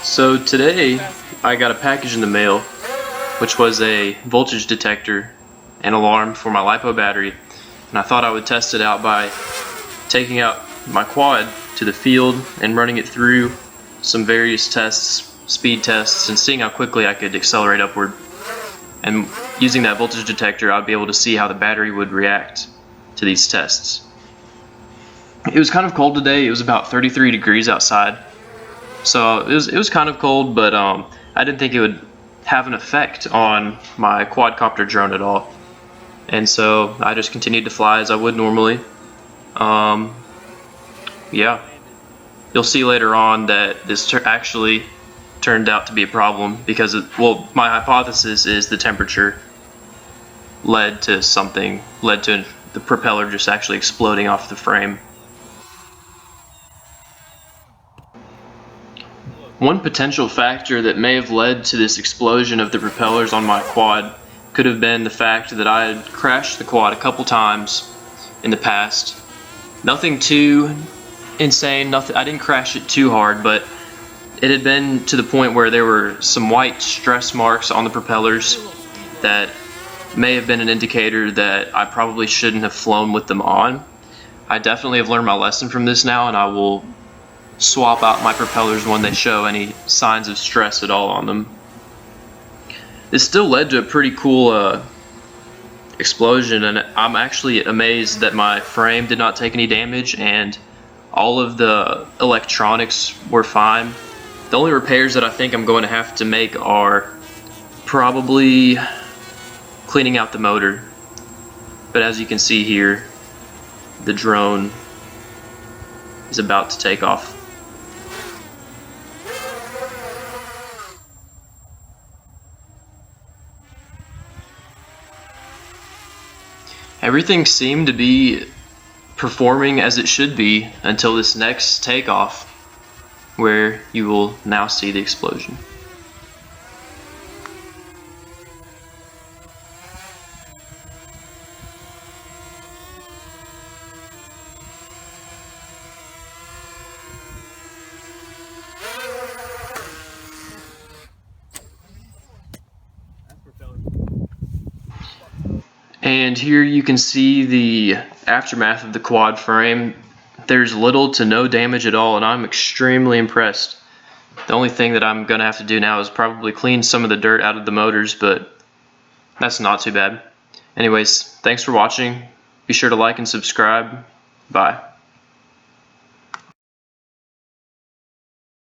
So today I got a package in the mail which was a voltage detector and alarm for my LiPo battery, and I thought I would test it out by taking out my quad to the field and running it through some various tests, speed tests, and seeing how quickly I could accelerate upward. And using that voltage detector, I'd be able to see how the battery would react to these tests. It was kind of cold today. It was about 33 degrees outside. So it was kind of cold, but I didn't think it would have an effect on my quadcopter drone at all. And so I just continued to fly as I would normally. Yeah, you'll see later on that this actually turned out to be a problem because my hypothesis is the temperature led to the propeller just actually exploding off the frame. One potential factor that may have led to this explosion of the propellers on my quad could have been the fact that I had crashed the quad a couple times in the past. Nothing too insane, I didn't crash it too hard, but it had been to the point where there were some white stress marks on the propellers that may have been an indicator that I probably shouldn't have flown with them on. I definitely have learned my lesson from this now, and I will swap out my propellers when they show any signs of stress at all on them. This still led to a pretty cool explosion, and I'm actually amazed that my frame did not take any damage and all of the electronics were fine. The only repairs that I think I'm going to have to make are probably cleaning out the motor. But as you can see here, the drone is about to take off. Everything seemed to be performing as it should be until this next takeoff, where you will now see the explosion. And here you can see the aftermath of the quad frame. There's little to no damage at all, and I'm extremely impressed. The only thing that I'm going to have to do now is probably clean some of the dirt out of the motors, but that's not too bad. Anyways, thanks for watching. Be sure to like and subscribe. Bye.